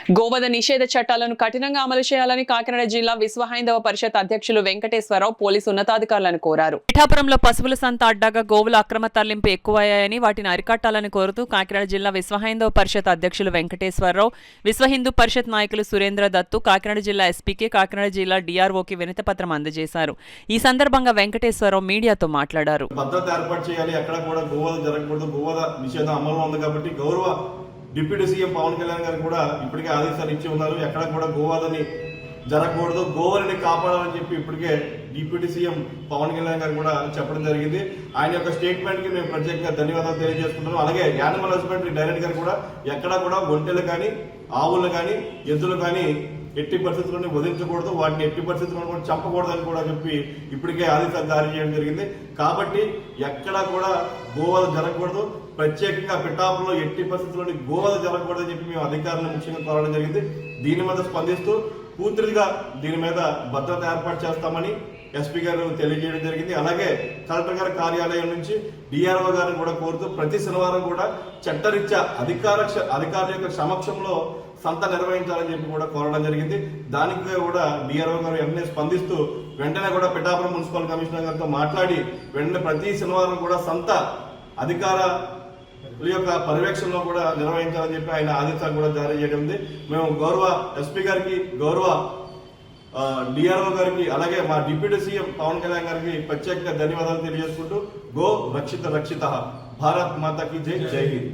గోవధ నిషేధ చట్టాలను కఠినంగా అమలు చేయాలని కాకినాడ జిల్లా విశ్వ హైందవ పరిషత్ అధ్యక్షులు వెంకటేశ్వరరావు పోలీసు ఉన్నతాధికారులను కోరారు. పిఠాపురంలో పశువుల సంత అడ్డాగా గోవుల అక్రమ తరలింపు ఎక్కువయ్యాయని వాటిని అరికట్టాలని కోరుతూ కాకినాడ జిల్లా విశ్వ హైందవ పరిషత్ అధ్యక్షులు వెంకటేశ్వరరావు, విశ్వ హిందూ పరిషత్ నాయకులు సురేంద్ర దత్తు కాకినాడ జిల్లా ఎస్పీకి, కాకినాడ జిల్లా డిఆర్ఓకి వినతిపత్రం అందజేశారు. ఈ సందర్భంగా వెంకటేశ్వరరావు మీడియాతో మాట్లాడారు. భద్రత ఏర్పాటు చేయాలి, ఎక్కడ కూడా గోవధ జరగకూడదు, గోవధ నిషేధం అమల్లో ఉంది కాబట్టి గౌరవ డిప్యూటీ సీఎం పవన్ కళ్యాణ్ గారు కూడా ఇప్పటికే ఆదేశాలు ఇచ్చి ఉన్నారు. ఎక్కడ కూడా గోవధని జరగకూడదు, గోవులని కాపాడాలని చెప్పి ఇప్పటికే డిప్యూటీ సీఎం పవన్ కళ్యాణ్ గారు కూడా చెప్పడం జరిగింది. ఆయన యొక్క స్టేట్మెంట్ కి మేము ప్రత్యేకంగా ధన్యవాదాలు తెలియజేసుకుంటున్నాం. అలాగే యానిమల్ హస్బెండరీ డైరెక్టర్ గారు కూడా ఎక్కడా కూడా ఒంటెలు కానీ, ఆవులు కానీ, ఎద్దులు కానీ ఎట్టి పరిస్థితుల్లోనే వదిలించకూడదు, వాటిని ఎట్టి పరిస్థితుల్లో కూడా చంపకూడదని కూడా చెప్పి ఇప్పటికే ఆదేశాలు జారీ చేయడం జరిగింది. కాబట్టి ఎక్కడా కూడా గోవధ జరగకూడదు, ప్రత్యేకంగా పిఠాపురంలో ఎట్టి పరిస్థితుల్లోని గోవధ జరగకూడదని చెప్పి మేము అధికారులను ముఖ్యంగా కోరడం జరిగింది. దీని మీద స్పందిస్తూ పూర్తిగా దీని మీద భద్రత ఏర్పాటు చేస్తామని ఎస్పీ గారు తెలియజేయడం జరిగింది. అలాగే కలెక్టర్ గారి కార్యాలయం నుంచి డిఆర్ఓ గారిని కూడా కోరుతూ ప్రతి శనివారం కూడా చట్టరీత్యా అధికారుల యొక్క సమక్షంలో సంత నిర్వహించాలని చెప్పి కూడా కోరడం జరిగింది. దానికి కూడా డిఆర్ఓ గారు వెంటనే స్పందిస్తూ వెంటనే కూడా పిఠాపురం మున్సిపల్ కమిషనర్ గారితో మాట్లాడి వెంటనే ప్రతి శనివారం కూడా సంత అధికారుల యొక్క పర్యవేక్షణలో కూడా నిర్వహించాలని చెప్పి ఆయన ఆదేశాలు కూడా జారీ చేయడం ఉంది. మేము గౌరవ ఎస్పీ గారికి, గౌరవ డిఆర్ఓ గారికి, అలాగే మా డిప్యూటీ సీఎం పవన్ కళ్యాణ్ గారికి ప్రత్యేకంగా ధన్యవాదాలు తెలియజేసుకుంటూ గో రక్షిత రక్షిత భారత్ మాతాకి జై, జై హింద్.